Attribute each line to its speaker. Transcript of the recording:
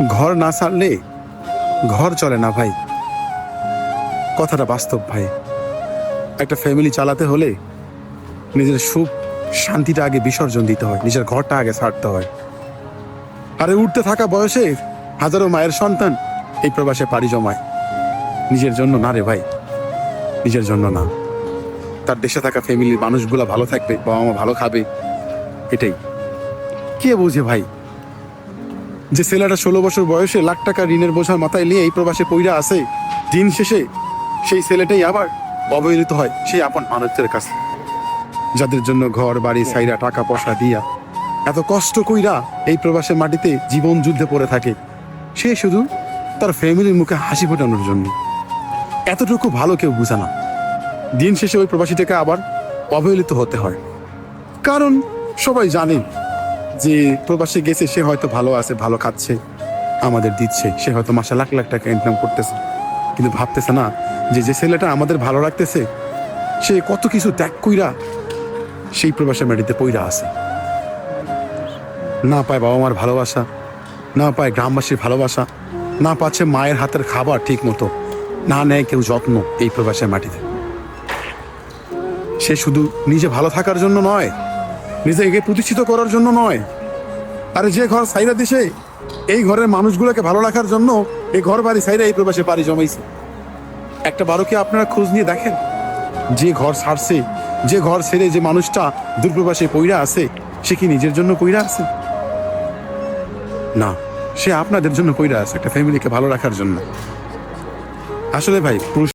Speaker 1: ঘর না ছাড়লে ঘর চলে না ভাই, কথাটা বাস্তব ভাই। একটা ফ্যামিলি চালাতে হলে নিজের সুখ শান্তিটা আগে বিসর্জন দিতে হয়, নিজের ঘরটা আগে ছাড়তে হয়। আরে উঠতে থাকা বয়সে হাজারো মায়ের সন্তান এই প্রবাসে পাড়ি জমায়, নিজের জন্য না রে ভাই, নিজের জন্য না। তার দেশে থাকা ফ্যামিলির মানুষগুলা ভালো থাকবে, বাবা মা ভালো খাবে, এটাই। কে বোঝে ভাই যে ছেলেটা 16 বছর বয়সে লাখ টাকা ঋণের বোঝা মাথায় নিয়ে এই প্রবাসে পইরা আছে, দিন শেষে সেই ছেলেটাই আবার অবহেলিত হয় সেই আপন মানুষদের কাছে, যাদের জন্য ঘর বাড়ি সাইরা টাকা পয়সা দিয়া এত কষ্ট কইরা এই প্রবাসের মাটিতে জীবন যুদ্ধে পড়ে থাকে। সে শুধু তার ফ্যামিলির মুখে হাসি ফোটানোর জন্য। এতটুকু ভালো কেউ বুঝে না, দিন শেষে ওই প্রবাসীটাকে আবার অবহেলিত হতে হয়। কারণ সবাই জানে যে প্রবাসে গেছে, সে হয়তো ভালো আছে, ভালো খাচ্ছে, আমাদের দিচ্ছে, সে হয়তো মাসে লাখ লাখ টাকা ইনকাম করতেছে, কিন্তু ভাবতেছে না যে যে ছেলেটা আমাদের ভালো রাখতেছে সে কত কিছু ত্যাগ কইরা সেই প্রবাসের মাটিতে পইরা আছে। না পায় বাবা মার ভালোবাসা, না পায় গ্রামবাসীর ভালোবাসা, না পাচ্ছে মায়ের হাতের খাবার ঠিক মতো, না নেয় কেউ যত্ন এই প্রবাসের মাটিতে। সে শুধু নিজে ভালো থাকার জন্য নয়, নিজেকে প্রতিষ্ঠিত করার জন্য নয়, আরে যে ঘর সাইরা দিছে এই ঘরের মানুষগুলোকে ভালো রাখার জন্য এই ঘর বাড়ি সাইরা এই প্রবাসে পাড়ি জমাইছে। একটা বারো কি আপনারা খোঁজ নিয়ে দেখেন, যে ঘর ছাড়ছে, যে ঘর ছেড়ে যে মানুষটা দূরপ্রবাসে পইরা আছে, সে কি নিজের জন্য পইরা আছে? না, সে আপনাদের জন্য পইরা আছে, একটা ফ্যামিলিকে ভালো রাখার জন্য। আসলে ভাই